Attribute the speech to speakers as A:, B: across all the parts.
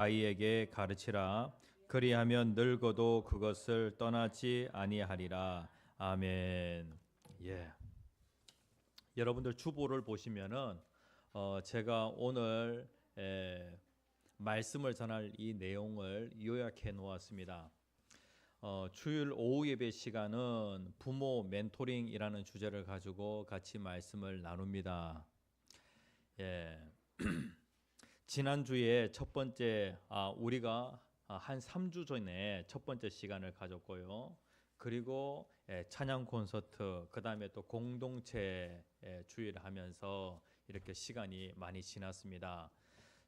A: 아이에게 가르치라. 그리하면 늙어도 그것을 떠나지 아니하리라. 아멘. 예. 여러분들 주보를 보시면은 제가 오늘 말씀을 전할 이 내용을 요약해 놓았습니다. 주일 오후 예배 시간은 부모 멘토링이라는 주제를 가지고 같이 말씀을 나눕니다. 예. 지난주에 첫 번째 우리가 한 3주 전에 첫 번째 시간을 가졌고요. 그리고 찬양 콘서트, 그다음에 또 공동체 주의를 하면서 이렇게 시간이 많이 지났습니다.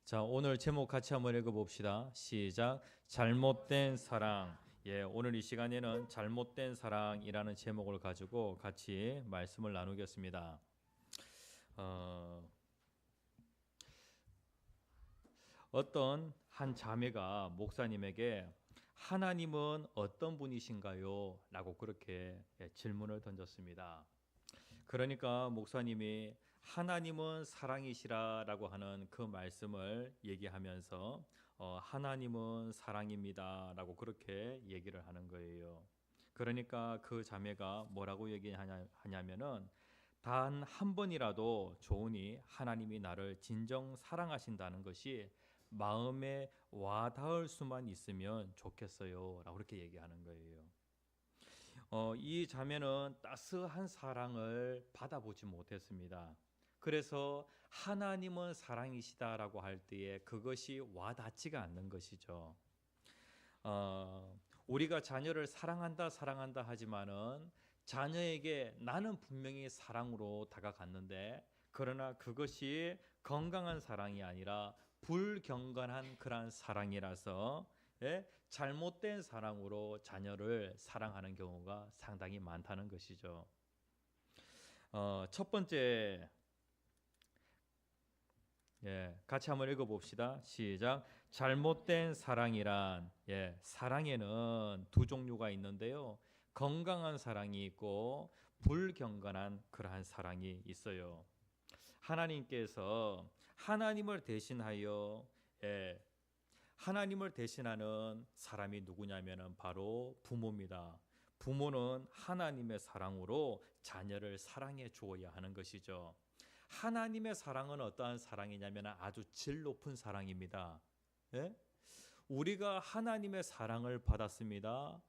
A: 자, 오늘 제목 같이 한번 읽어 봅시다. 시작. 잘못된 사랑. 예, 오늘 이 시간에는 잘못된 사랑이라는 제목을 가지고 같이 말씀을 나누겠습니다. 어떤 한 자매가 목사님에게 하나님은 어떤 분이신가요? 라고 그렇게 질문을 던졌습니다. 그러니까 목사님이 하나님은 사랑이시라라고 하는 그 말씀을 얘기하면서 하나님은 사랑입니다라고 그렇게 얘기를 하는 거예요. 그러니까 그 자매가 뭐라고 얘기하냐면은 단 한 번이라도 좋으니 하나님이 나를 진정 사랑하신다는 것이 마음에 와닿을 수만 있으면 좋겠어요라고 그렇게 얘기하는 거예요. 이 자매는 따스한 사랑을 받아보지 못했습니다. 그래서 하나님은 사랑이시다라고 할 때에 그것이 와닿지가 않는 것이죠. 우리가 자녀를 사랑한다 하지만은 자녀에게 나는 분명히 사랑으로 다가갔는데 그러나 그것이 건강한 사랑이 아니라 불경건한 그러한 사랑이라서 잘못된 사랑으로 자녀를 사랑하는 경우가 상당히 많다는 것이죠. 첫 번째, 같이 한번 읽어봅시다. 시작. 잘못된 사랑이란, 사랑에는 두 종류가 있는데요. 건강한 사랑이 있고 불경건한 그러한 사랑이 있어요. 하나님께서 하나님을 대신하여 하나님을 대신하는 사람이 누구냐면은 바로 부모입니다. 부모는 하나님의 사랑으로 자녀를 사랑해 주어야 하는 것이죠. 하나님의 사랑은 어떠한 사랑이냐면 아주 질 높은 사랑입니다. 우리가 하나님의 사랑을 받았습니다.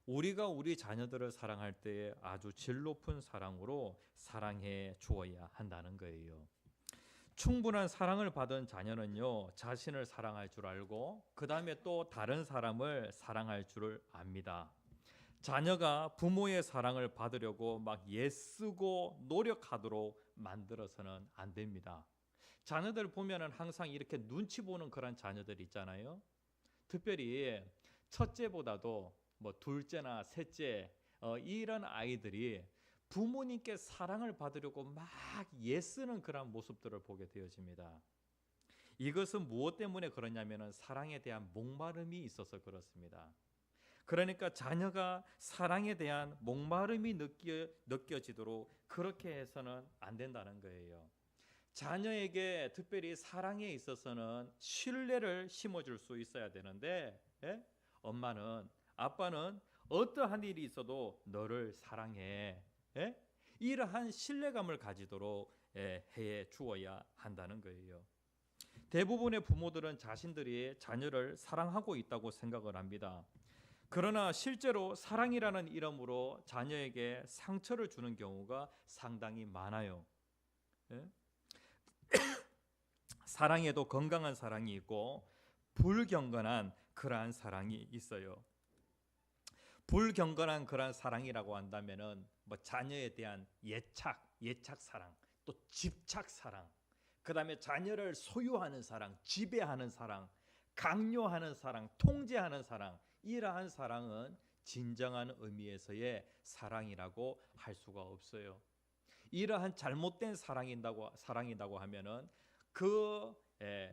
A: 우리가 우리 자녀들을 사랑할 때 아주 질 높은 사랑으로 사랑해 주어야 한다는 거예요. 충분한 사랑을 받은 자녀는요, 자신을 사랑할 줄 알고 그 다음에 또 다른 사람을 사랑할 줄을 압니다. 자녀가 부모의 사랑을 받으려고 막 애쓰고 노력하도록 만들어서는 안 됩니다. 자녀들 보면은 항상 이렇게 눈치 보는 그런 자녀들 있잖아요. 특별히 첫째보다도 뭐 둘째나 셋째 이런 아이들이 부모님께 사랑을 받으려고 막 애쓰는 그런 모습들을 보게 되어집니다. 이것은 무엇 때문에 그러냐면은 사랑에 대한 목마름이 있어서 그렇습니다. 그러니까 자녀가 사랑에 대한 목마름이 느껴지도록 그렇게 해서는 안 된다는 거예요. 자녀에게 특별히 사랑에 있어서는 신뢰를 심어줄 수 있어야 되는데 엄마는 아빠는 어떠한 일이 있어도 너를 사랑해. 이러한 신뢰감을 가지도록 해 주어야 한다는 거예요. 대부분의 부모들은 자신들이 자녀를 사랑하고 있다고 생각을 합니다. 그러나 실제로 사랑이라는 이름으로 자녀에게 상처를 주는 경우가 상당히 많아요. 사랑에도 건강한 사랑이 있고 불경건한 그러한 사랑이 있어요. 불경건한 그러한 사랑이라고 한다면은 뭐 자녀에 대한 예착 사랑, 또 집착 사랑, 그다음에 자녀를 소유하는 사랑, 지배하는 사랑, 강요하는 사랑, 통제하는 사랑, 이러한 사랑은 진정한 의미에서의 사랑이라고 할 수가 없어요. 이러한 잘못된 사랑이라고 하면은 그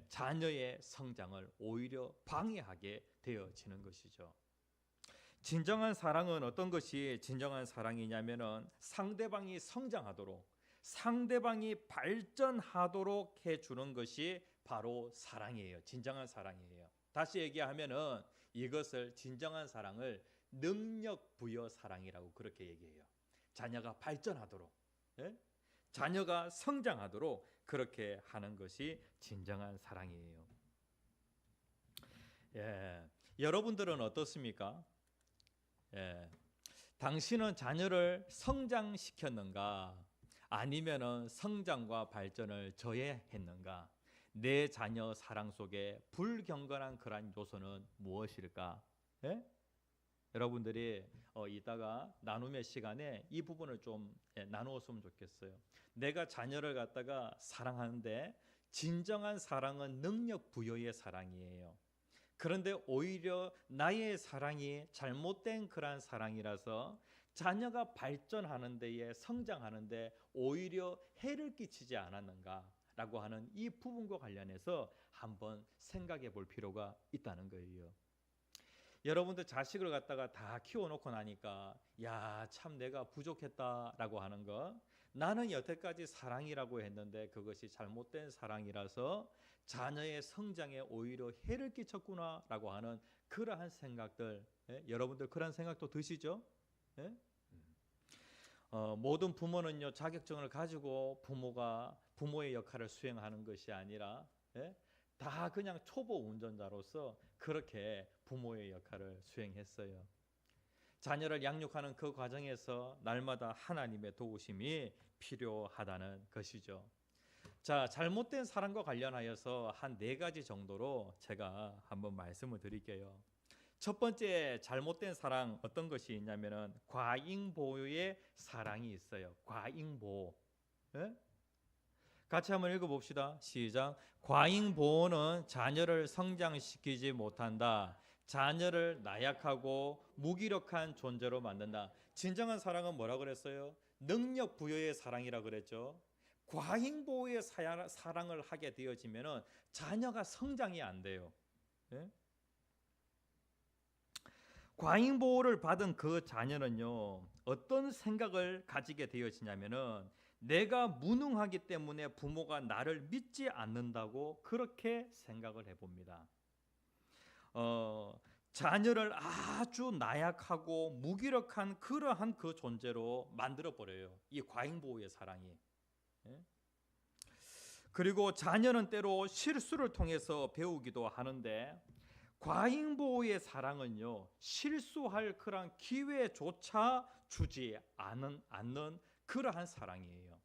A: 자녀의 성장을 오히려 방해하게 되어지는 것이죠. 진정한 사랑은 어떤 것이 진정한 사랑이냐면은 상대방이 성장하도록, 상대방이 발전하도록 해주는 것이 바로 사랑이에요. 진정한 사랑이에요. 다시 얘기하면은 이것을 진정한 사랑을 능력 부여 사랑이라고 그렇게 얘기해요. 자녀가 발전하도록, 예? 자녀가 성장하도록 그렇게 하는 것이 진정한 사랑이에요. 예, 여러분들은 어떻습니까? 예, 당신은 자녀를 성장시켰는가? 아니면은 성장과 발전을 저해했는가? 내 자녀 사랑 속에 불경건한 그러한 요소는 무엇일까? 예? 여러분들이 이따가 나눔의 시간에 이 부분을 좀 나누었으면 좋겠어요. 내가 자녀를 갖다가 사랑하는데 진정한 사랑은 능력 부여의 사랑이에요. 그런데 오히려 나의 사랑이 잘못된 그러한 사랑이라서 자녀가 발전하는 데에 성장하는 데 오히려 해를 끼치지 않았는가라고 하는 이 부분과 관련해서 한번 생각해 볼 필요가 있다는 거예요. 여러분들 자식을 갖다가 다 키워놓고 나니까 야, 참 내가 부족했다라고 하는 거, 나는 여태까지 사랑이라고 했는데 그것이 잘못된 사랑이라서 자녀의 성장에 오히려 해를 끼쳤구나라고 하는 그러한 생각들, 여러분들 그런 생각도 드시죠? 예? 모든 부모는요, 자격증을 가지고 부모의 역할을 수행하는 것이 아니라, 다 그냥 초보 운전자로서 그렇게 부모의 역할을 수행했어요. 자녀를 양육하는 그 과정에서 날마다 하나님의 도우심이 필요하다는 것이죠. 자, 잘못된 사랑과 관련하여서 한 4가지 정도로 제가 한번 말씀을 드릴게요. 첫 번째 잘못된 사랑 어떤 것이 있냐면은 과잉보호의 사랑이 있어요. 과잉보호. 예? 같이 한번 읽어봅시다. 시작. 과잉보호는 자녀를 성장시키지 못한다. 자녀를 나약하고 무기력한 존재로 만든다. 진정한 사랑은 뭐라 그랬어요? 능력 부여의 사랑이라 그랬죠. 과잉보호의 사랑을 하게 되어지면은 자녀가 성장이 안 돼요. 예? 과잉보호를 받은 그 자녀는요, 어떤 생각을 가지게 되어지냐면은 내가 무능하기 때문에 부모가 나를 믿지 않는다고 그렇게 생각을 해봅니다. 자녀를 아주 나약하고 무기력한 그러한 그 존재로 만들어 버려요. 이 과잉보호의 사랑이. 예? 그리고 자녀는 때로 실수를 통해서 배우기도 하는데 과잉보호의 사랑은요, 실수할 그런 기회조차 주지 않는 그러한 사랑이에요.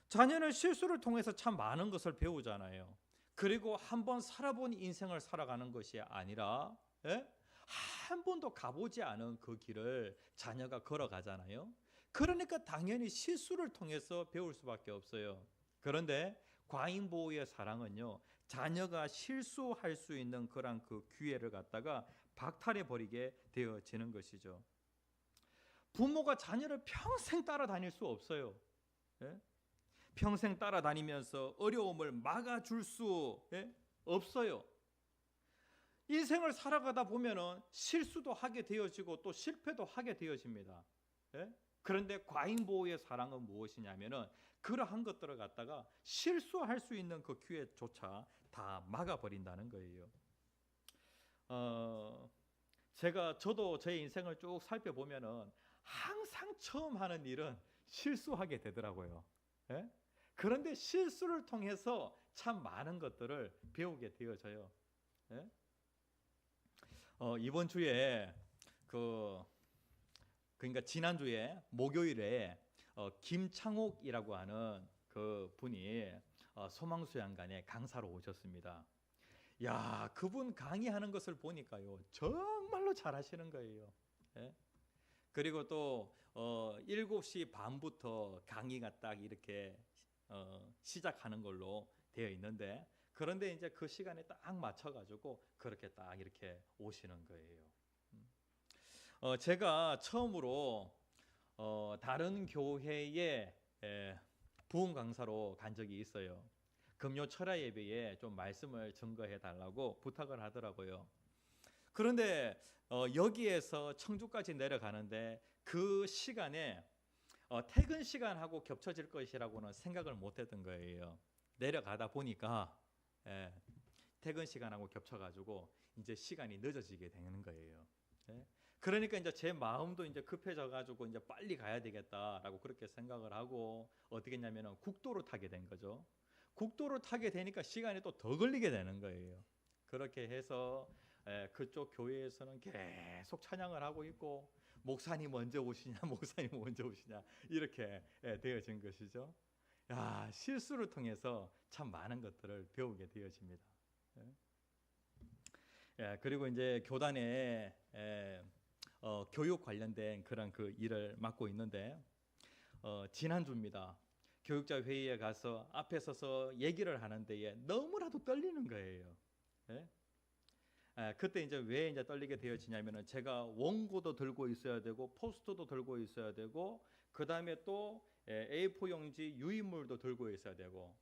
A: 자녀는 실수를 통해서 참 많은 것을 배우잖아요. 그리고 한번 살아본 인생을 살아가는 것이 아니라 한 번도 가보지 않은 그 길을 자녀가 걸어가잖아요. 그러니까 당연히 실수를 통해서 배울 수밖에 없어요. 그런데 과잉보호의 사랑은요, 자녀가 실수할 수 있는 그런 그 기회를 갖다가 박탈해 버리게 되어지는 것이죠. 부모가 자녀를 평생 따라다닐 수 없어요. 예? 평생 따라다니면서 어려움을 막아줄 수 없어요. 인생을 살아가다 보면은 실수도 하게 되어지고 또 실패도 하게 되어집니다. 예? 그런데 과잉보호의 사랑은 무엇이냐면은 그러한 것들을 갖다가 실수할 수 있는 그 기회조차 다 막아버린다는 거예요. 저도 제 인생을 쭉 살펴보면은 항상 처음 하는 일은 실수하게 되더라고요. 예? 그런데 실수를 통해서 참 많은 것들을 배우게 되어져요. 예? 이번 주에 그러니까 지난주에 목요일에 김창옥이라고 하는 그 분이 소망수양관에 강사로 오셨습니다. 야, 그분 강의하는 것을 보니까요, 정말로 잘하시는 거예요. 예? 그리고 또 7시 반부터 강의가 딱 이렇게 시작하는 걸로 되어 있는데, 그런데 이제 그 시간에 딱 맞춰가지고 그렇게 딱 이렇게 오시는 거예요. 제가 처음으로 다른 교회에 부흥 강사로 간 적이 있어요. 금요 철야 예배에 좀 말씀을 증거해 달라고 부탁을 하더라고요. 그런데 여기에서 청주까지 내려가는데 그 시간에 퇴근 시간하고 겹쳐질 것이라고는 생각을 못했던 거예요. 내려가다 보니까 퇴근 시간하고 겹쳐가지고 이제 시간이 늦어지게 되는 거예요. 예? 그러니까 이제 제 마음도 이제 급해져가지고 이제 빨리 가야 되겠다라고 그렇게 생각을 하고 어떻게 했냐면은 국도로 타게 된 거죠. 국도로 타게 되니까 시간이 또 더 걸리게 되는 거예요. 그렇게 해서 그쪽 교회에서는 계속 찬양을 하고 있고 목사님 언제 오시냐, 목사님 언제 오시냐 이렇게 되어진 것이죠. 야, 실수를 통해서 참 많은 것들을 배우게 되어집니다. 그리고 이제 교단에 교육 관련된 그런 그 일을 맡고 있는데 지난주입니다. 교육자 회의에 가서 앞에 서서 얘기를 하는데 너무나도 떨리는 거예요. 그때 이제 왜 이제 떨리게 되어지냐면은 제가 원고도 들고 있어야 되고 포스터도 들고 있어야 되고 그 다음에 또 A4 용지 유인물도 들고 있어야 되고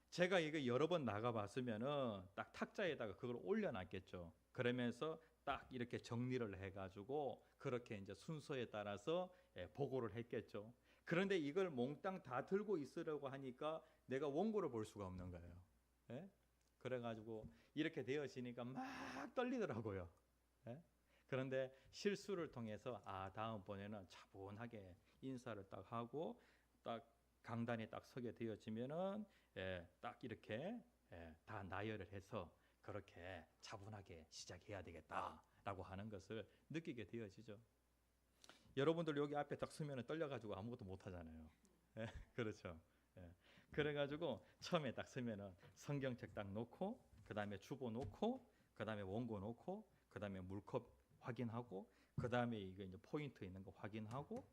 A: 제가 이거 여러 번 나가봤으면은 딱 탁자에다가 그걸 올려놨겠죠. 그러면서 딱 이렇게 정리를 해가지고 그렇게 이제 순서에 따라서 보고를 했겠죠. 그런데 이걸 몽땅 다 들고 있으려고 하니까 내가 원고를 볼 수가 없는 거예요. 그래가지고 이렇게 되어지니까 막 떨리더라고요. 그런데 실수를 통해서 다음번에는 차분하게 인사를 딱 하고 딱 강단에 딱 서게 되어지면은 딱 이렇게 다 나열을 해서 그렇게 차분하게 시작해야 되겠다라고 하는 것을 느끼게 되어지죠. 여러분들 여기 앞에 딱 서면은 떨려가지고 아무것도 못 하잖아요. 그렇죠. 그래가지고 처음에 딱 서면은 성경책 딱 놓고 그 다음에 주보 놓고 그 다음에 원고 놓고 그 다음에 물컵 확인하고 그 다음에 이거 이제 포인트 있는 거 확인하고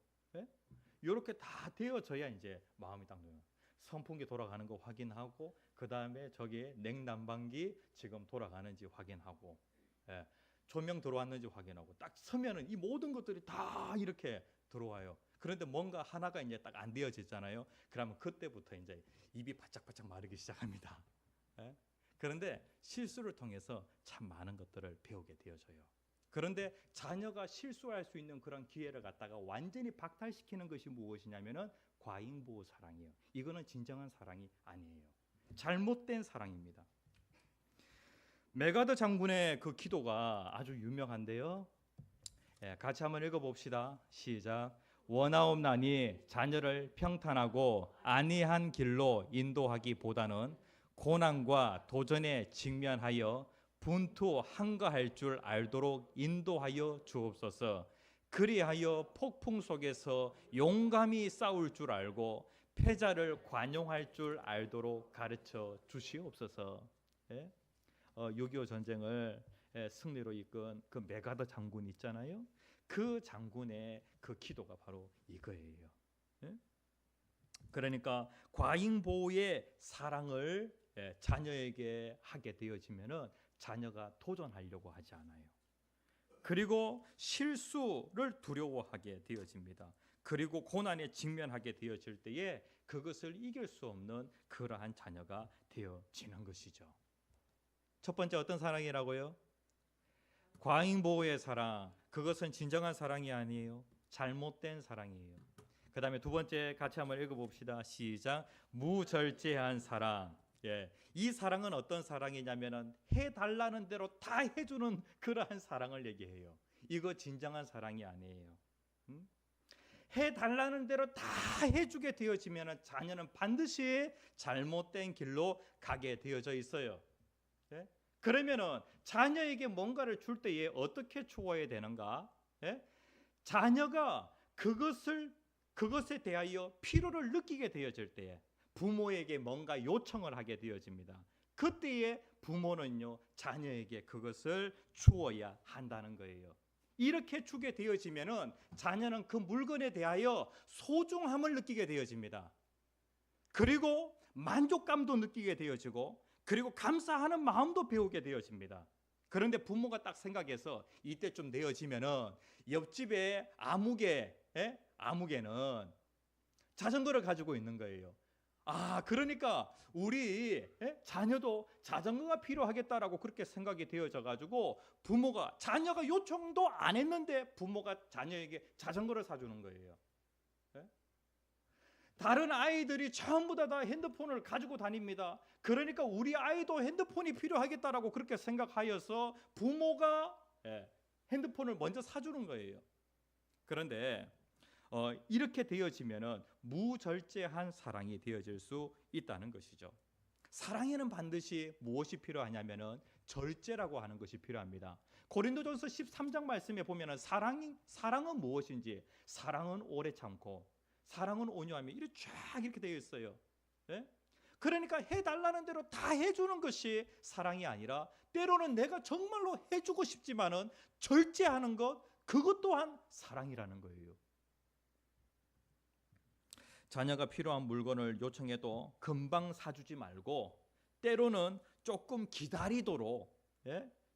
A: 이렇게 다 되어져야 이제 마음이 딱 놓여요. 선풍기 돌아가는 거 확인하고 그 다음에 저기 냉난방기 지금 돌아가는지 확인하고 조명 들어왔는지 확인하고 딱 서면은 이 모든 것들이 다 이렇게 들어와요. 그런데 뭔가 하나가 이제 딱 안 되어지잖아요. 그러면 그때부터 이제 입이 바짝바짝 마르기 시작합니다. 그런데 실수를 통해서 참 많은 것들을 배우게 되어져요. 그런데 자녀가 실수할 수 있는 그런 기회를 갖다가 완전히 박탈시키는 것이 무엇이냐면은 과잉보호 사랑이에요. 이거는 진정한 사랑이 아니에요. 잘못된 사랑입니다. 메가더 장군의 그 기도가 아주 유명한데요. 같이 한번 읽어봅시다. 시작. 원하옵나니 자녀를 평탄하고 안이한 길로 인도하기보다는 고난과 도전에 직면하여 분투 한가할 줄 알도록 인도하여 주옵소서. 그리하여 폭풍 속에서 용감히 싸울 줄 알고 패자를 관용할 줄 알도록 가르쳐 주시옵소서. 6.25 전쟁을 승리로 이끈 그 메가더 장군 있잖아요. 그 장군의 그 기도가 바로 이거예요. 그러니까 과잉보호의 사랑을 자녀에게 하게 되어지면은 자녀가 도전하려고 하지 않아요. 그리고 실수를 두려워하게 되어집니다. 그리고 고난에 직면하게 되어질 때에 그것을 이길 수 없는 그러한 자녀가 되어지는 것이죠. 첫 번째 어떤 사랑이라고요? 과잉보호의 사랑. 그것은 진정한 사랑이 아니에요. 잘못된 사랑이에요. 그 다음에 두 번째 같이 한번 읽어봅시다. 시작. 무절제한 사랑. 이 사랑은 어떤 사랑이냐면은 해달라는 대로 다 해주는 그러한 사랑을 얘기해요. 이거 진정한 사랑이 아니에요. 해달라는 대로 다 해주게 되어지면은 자녀는 반드시 잘못된 길로 가게 되어져 있어요. 그러면은 자녀에게 뭔가를 줄 때에 어떻게 추구해야 되는가? 자녀가 그것에 대하여 필요를 느끼게 되어질 때에 부모에게 뭔가 요청을 하게 되어집니다. 그때에 부모는요 자녀에게 그것을 주어야 한다는 거예요. 이렇게 주게 되어지면은 자녀는 그 물건에 대하여 소중함을 느끼게 되어집니다. 그리고 만족감도 느끼게 되어지고 그리고 감사하는 마음도 배우게 되어집니다. 그런데 부모가 딱 생각해서 이때쯤 되어지면은 옆집에 아무개는 자전거를 가지고 있는 거예요. 그러니까 우리 자녀도 자전거가 필요하겠다라고 그렇게 생각이 되어져 가지고 부모가 자녀가 요청도 안 했는데 부모가 자녀에게 자전거를 사주는 거예요.
B: 다른 아이들이 전부 다 핸드폰을 가지고 다닙니다. 그러니까 우리 아이도 핸드폰이 필요하겠다라고 그렇게 생각하여서 부모가 핸드폰을 먼저 사주는 거예요. 그런데 이렇게 되어지면은 무절제한 사랑이 되어질 수 있다는 것이죠. 사랑에는 반드시 무엇이 필요하냐면은 절제라고 하는 것이 필요합니다. 고린도전서 13장 말씀에 보면은 사랑은 무엇인지, 사랑은 오래 참고, 사랑은 온유하며 이렇게 되어 있어요. 예? 그러니까 해달라는 대로 다 해주는 것이 사랑이 아니라 때로는 내가 정말로 해주고 싶지만은 절제하는 것, 그것 또한 사랑이라는 거예요. 자녀가 필요한 물건을 요청해도 금방 사주지 말고 때로는 조금 기다리도록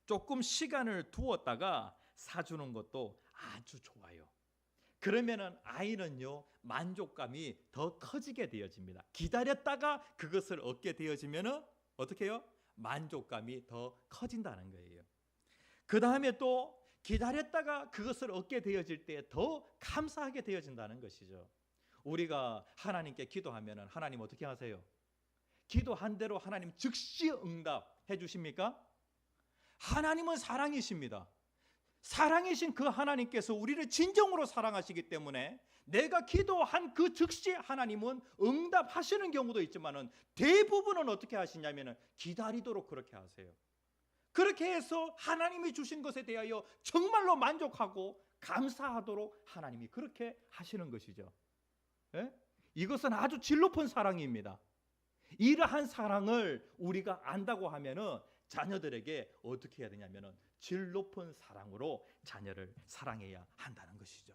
B: 조금 시간을 두었다가 사주는 것도 아주 좋아요. 그러면은 아이는요 만족감이 더 커지게 되어집니다. 기다렸다가 그것을 얻게 되어지면은 어떻게 해요? 만족감이 더 커진다는 거예요. 그 다음에 또 기다렸다가 그것을 얻게 되어질 때 더 감사하게 되어진다는 것이죠. 우리가 하나님께 기도하면은 하나님 어떻게 하세요? 기도한 대로 하나님 즉시 응답해 주십니까? 하나님은 사랑이십니다. 사랑이신 그 하나님께서 우리를 진정으로 사랑하시기 때문에 내가 기도한 그 즉시 하나님은 응답하시는 경우도 있지만은 대부분은 어떻게 하시냐면은 기다리도록 그렇게 하세요. 그렇게 해서 하나님이 주신 것에 대하여 정말로 만족하고 감사하도록 하나님이 그렇게 하시는 것이죠. 예? 이것은 아주 질 높은 사랑입니다. 이러한 사랑을 우리가 안다고 하면은 자녀들에게 어떻게 해야 되냐면은 질 높은 사랑으로 자녀를 사랑해야 한다는 것이죠.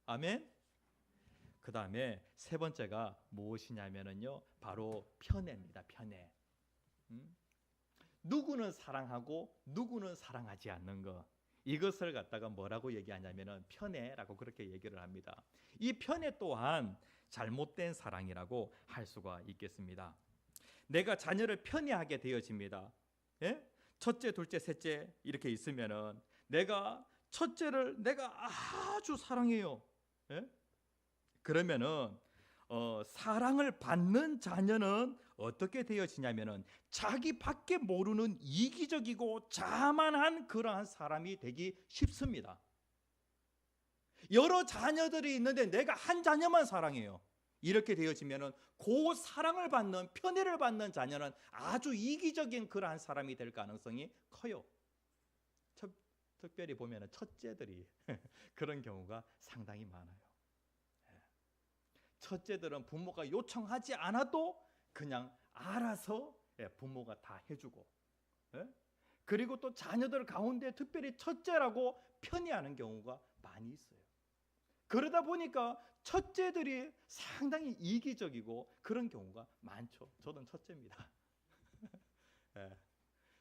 B: 아멘. 그 다음에 세 번째가 무엇이냐면은요, 바로 편애입니다. 편애. 누구는 사랑하고 누구는 사랑하지 않는 것. 이것을 갖다가 뭐라고 얘기하냐면은 편애라고 그렇게 얘기를 합니다. 이 편애 또한 잘못된 사랑이라고 할 수가 있겠습니다. 내가 자녀를 편애하게 되어집니다. 예? 첫째, 둘째, 셋째 이렇게 있으면은 내가 첫째를 내가 아주 사랑해요. 예? 그러면은 사랑을 받는 자녀는 어떻게 되어지냐면은 자기밖에 모르는 이기적이고 자만한 그러한 사람이 되기 쉽습니다. 여러 자녀들이 있는데 내가 한 자녀만 사랑해요. 이렇게 되어지면은 그 사랑을 받는 편애를 받는 자녀는 아주 이기적인 그러한 사람이 될 가능성이 커요. 특별히 보면은 첫째들이 그런 경우가 상당히 많아요. 첫째들은 부모가 요청하지 않아도 그냥 알아서 부모가 다 해주고, 그리고 또 자녀들 가운데 특별히 첫째라고 편애하는 경우가 많이 있어요. 그러다 보니까 첫째들이 상당히 이기적이고 그런 경우가 많죠. 저는 첫째입니다.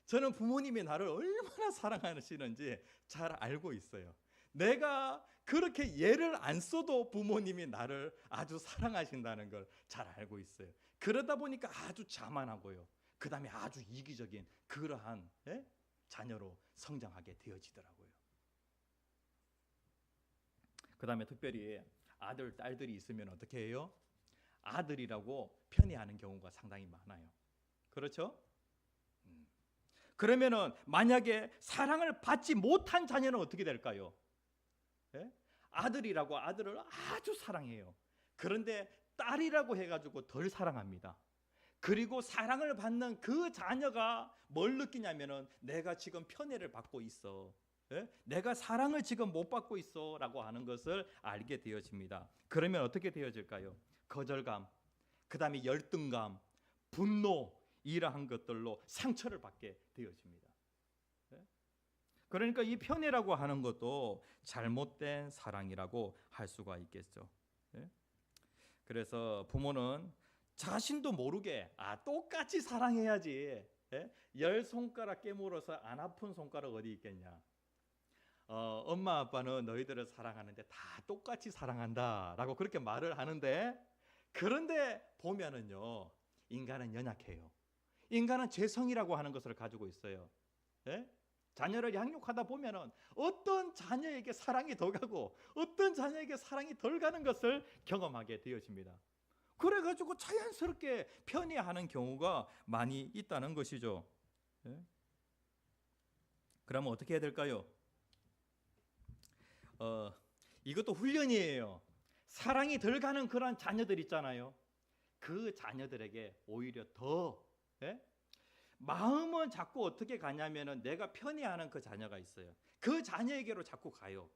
B: 저는 부모님이 나를 얼마나 사랑하시는지 잘 알고 있어요. 내가 그렇게 예를 안 써도 부모님이 나를 아주 사랑하신다는 걸 잘 알고 있어요. 그러다 보니까 아주 자만하고요. 그 다음에 아주 이기적인 그러한 자녀로 성장하게 되어지더라고요. 그 다음에 특별히 아들, 딸들이 있으면 어떻게 해요? 아들이라고 편애하는 경우가 상당히 많아요. 그렇죠? 그러면은 만약에 사랑을 받지 못한 자녀는 어떻게 될까요? 아들이라고 아들을 아주 사랑해요. 그런데 딸이라고 해가지고 덜 사랑합니다. 그리고 사랑을 받는 그 자녀가 뭘 느끼냐면은 내가 지금 편애를 받고 있어. 내가 사랑을 지금 못 받고 있어 라고 하는 것을 알게 되어집니다. 그러면 어떻게 되어질까요? 거절감, 그 다음에 열등감, 분노 이러한 것들로 상처를 받게 되어집니다. 그러니까 이 편애라고 하는 것도 잘못된 사랑이라고 할 수가 있겠죠. 그래서 부모는 자신도 모르게 똑같이 사랑해야지. 10손가락 깨물어서 안 아픈 손가락 어디 있겠냐. 엄마 아빠는 너희들을 사랑하는데 다 똑같이 사랑한다라고 그렇게 말을 하는데, 그런데 보면은요 인간은 연약해요. 인간은 죄성이라고 하는 것을 가지고 있어요. 자녀를 양육하다 보면은 어떤 자녀에게 사랑이 더 가고 어떤 자녀에게 사랑이 덜 가는 것을 경험하게 되어집니다. 그래가지고 자연스럽게 편애하는 경우가 많이 있다는 것이죠. 예? 그러면 어떻게 해야 될까요? 이것도 훈련이에요. 사랑이 덜 가는 그런 자녀들 있잖아요. 그 자녀들에게 오히려 더 마음은 자꾸 어떻게 가냐면은 내가 편애하는 그 자녀가 있어요. 그 자녀에게로 자꾸 가요.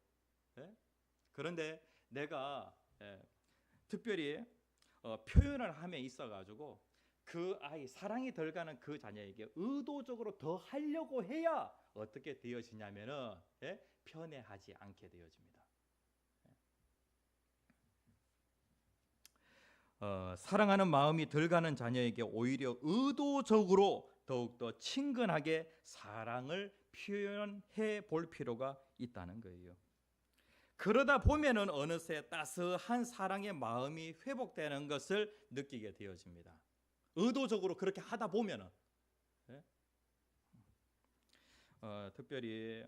B: 그런데 내가 특별히 표현을 함에 있어 가지고 그 아이 사랑이 덜 가는 그 자녀에게 의도적으로 더 하려고 해야 어떻게 되어지냐면은 편애하지 않게 되어집니다. 사랑하는 마음이 덜 가는 자녀에게 오히려 의도적으로 더욱더 친근하게 사랑을 표현해 볼 필요가 있다는 거예요. 그러다 보면은 어느새 따스한 사랑의 마음이 회복되는 것을 느끼게 되어집니다. 의도적으로 그렇게 하다 보면은 특별히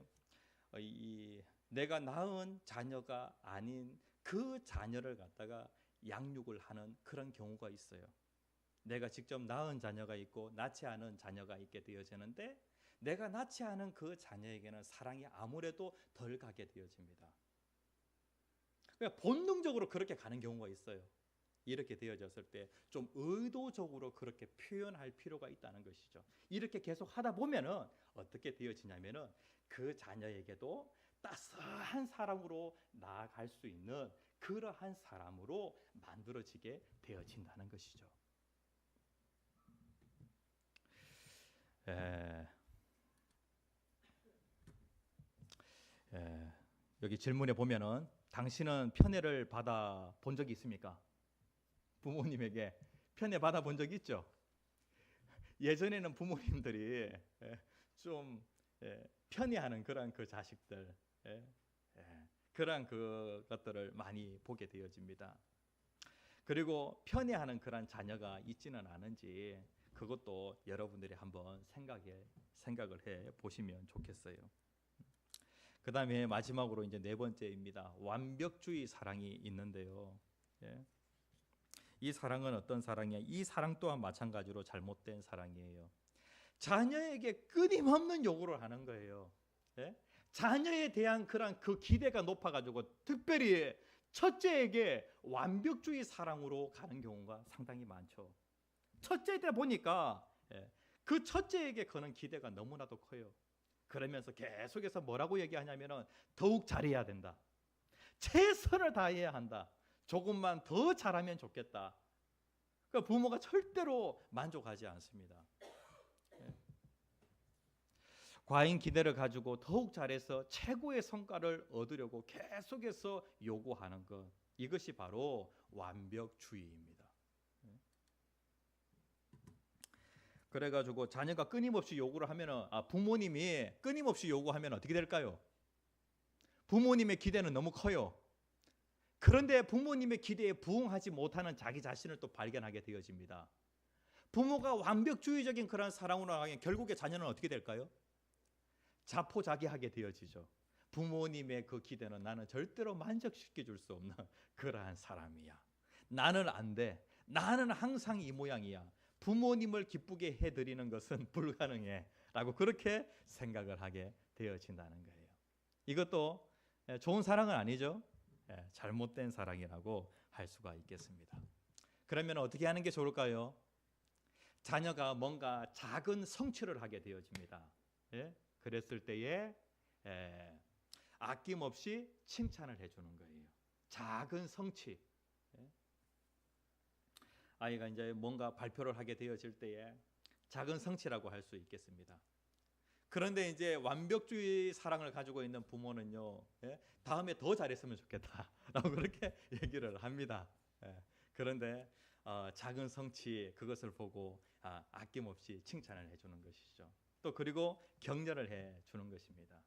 B: 내가 낳은 자녀가 아닌 그 자녀를 갖다가 양육을 하는 그런 경우가 있어요. 내가 직접 낳은 자녀가 있고 낳지 않은 자녀가 있게 되어지는데 내가 낳지 않은 그 자녀에게는 사랑이 아무래도 덜 가게 되어집니다. 그러니까 본능적으로 그렇게 가는 경우가 있어요. 이렇게 되어졌을 때 좀 의도적으로 그렇게 표현할 필요가 있다는 것이죠. 이렇게 계속 하다 보면은 어떻게 되어지냐면은 그 자녀에게도 따스한 사랑으로 나아갈 수 있는 그러한 사람으로 만들어지게 되어진다는 것이죠. 여기 질문에 보면은 당신은 편애를 받아 본 적이 있습니까? 부모님에게 편애 받아 본 적 있죠? 예전에는 부모님들이 좀 편애하는 그런 그 자식들 그런 그 것들을 많이 보게 되어집니다. 그리고 편애하는 그런 자녀가 있지는 않은지 그것도 여러분들이 한번 생각을 해 보시면 좋겠어요. 그 다음에 마지막으로 이제 네 번째입니다. 완벽주의 사랑이 있는데요. 이 사랑은 어떤 사랑이야? 이 사랑 또한 마찬가지로 잘못된 사랑이에요. 자녀에게 끊임없는 요구를 하는 거예요. 자녀에 대한 그런 그 기대가 높아가지고 특별히 첫째에게 완벽주의 사랑으로 가는 경우가 상당히 많죠. 첫째다 보니까 그 첫째에게 거는 기대가 너무나도 커요. 그러면서 계속해서 뭐라고 얘기하냐면은 더욱 잘해야 된다. 최선을 다해야 한다. 조금만 더 잘하면 좋겠다. 그러니까 부모가 절대로 만족하지 않습니다. 과잉 기대를 가지고 더욱 잘해서 최고의 성과를 얻으려고 계속해서 요구하는 것. 이것이 바로 완벽주의입니다. 그래가지고 자녀가 끊임없이 요구를 하면은 부모님이 끊임없이 요구하면 어떻게 될까요? 부모님의 기대는 너무 커요. 그런데 부모님의 기대에 부응하지 못하는 자기 자신을 또 발견하게 되어집니다. 부모가 완벽주의적인 그런 사랑으로 하면 결국에 자녀는 어떻게 될까요? 자포자기하게 되어지죠. 부모님의 그 기대는 나는 절대로 만족시켜 줄 수 없는 그러한 사람이야. 나는 안 돼. 나는 항상 이 모양이야. 부모님을 기쁘게 해드리는 것은 불가능해 라고 그렇게 생각을 하게 되어진다는 거예요. 이것도 좋은 사랑은 아니죠. 잘못된 사랑이라고 할 수가 있겠습니다. 그러면 어떻게 하는 게 좋을까요? 자녀가 뭔가 작은 성취를 하게 되어집니다. 그랬을 때에 아낌없이 칭찬을 해주는 거예요. 작은 성취. 아이가 이제 뭔가 발표를 하게 되어질 때에 작은 성취라고 할 수 있겠습니다. 그런데 이제 완벽주의 사랑을 가지고 있는 부모는요, 다음에 더 잘했으면 좋겠다라고 그렇게 얘기를 합니다. 그런데 작은 성취 그것을 보고 아낌없이 칭찬을 해주는 것이죠. 또 그리고 격려를 해주는 것입니다.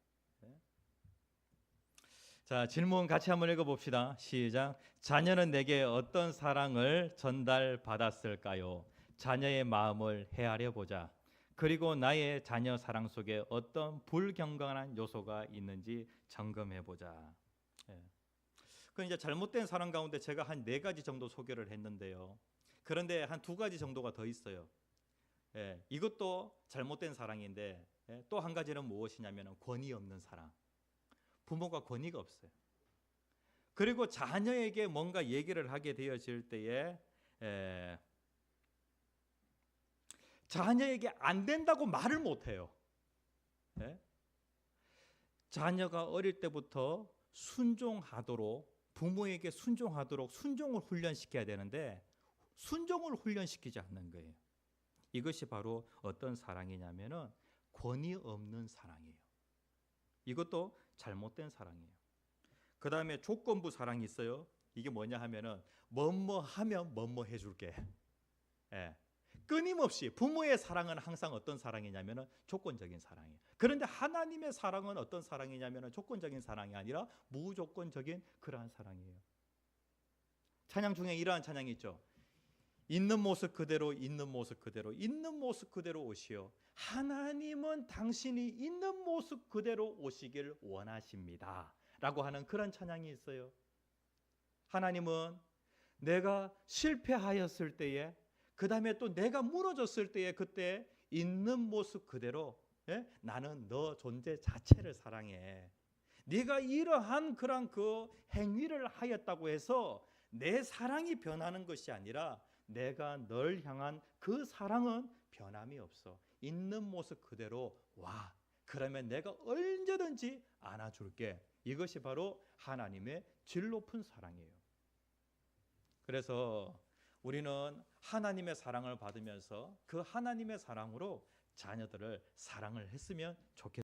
B: 자, 질문 같이 한번 읽어봅시다. 시작. 자녀는 내게 어떤 사랑을 전달받았을까요? 자녀의 마음을 헤아려 보자. 그리고 나의 자녀 사랑 속에 어떤 불경건한 요소가 있는지 점검해 보자. 그 이제 잘못된 사랑 가운데 제가 한 4가지 정도 소개를 했는데요. 그런데 한 2가지 정도가 더 있어요. 이것도 잘못된 사랑인데 또 한 가지는 무엇이냐면 권위 없는 사랑. 부모가 권위가 없어요. 그리고 자녀에게 뭔가 얘기를 하게 되어질 때에 자녀에게 안 된다고 말을 못해요. 자녀가 어릴 때부터 순종하도록, 부모에게 순종하도록 순종을 훈련시켜야 되는데 순종을 훈련시키지 않는 거예요. 이것이 바로 어떤 사랑이냐면은 권위 없는 사랑이에요. 이것도 잘못된 사랑이에요. 그 다음에 조건부 사랑이 있어요. 이게 뭐냐 하면은 뭐뭐 하면 뭐뭐 해줄게. 끊임없이 부모의 사랑은 항상 어떤 사랑이냐면은 조건적인 사랑이에요. 그런데 하나님의 사랑은 어떤 사랑이냐면은 조건적인 사랑이 아니라 무조건적인 그러한 사랑이에요. 찬양 중에 이러한 찬양이 있죠. 있는 모습 그대로, 있는 모습 그대로, 있는 모습 그대로 오시오. 하나님은 당신이 있는 모습 그대로 오시길 원하십니다. 라고 하는 그런 찬양이 있어요. 하나님은 내가 실패하였을 때에, 그 다음에 또 내가 무너졌을 때에 그때 있는 모습 그대로 나는 너 존재 자체를 사랑해. 네가 이러한 그런 그 행위를 하였다고 해서 내 사랑이 변하는 것이 아니라 내가 널 향한 그 사랑은 변함이 없어. 있는 모습 그대로 와. 그러면 내가 언제든지 안아줄게. 이것이 바로 하나님의 질 높은 사랑이에요. 그래서 우리는 하나님의 사랑을 받으면서 그 하나님의 사랑으로 자녀들을 사랑을 했으면 좋겠습니다.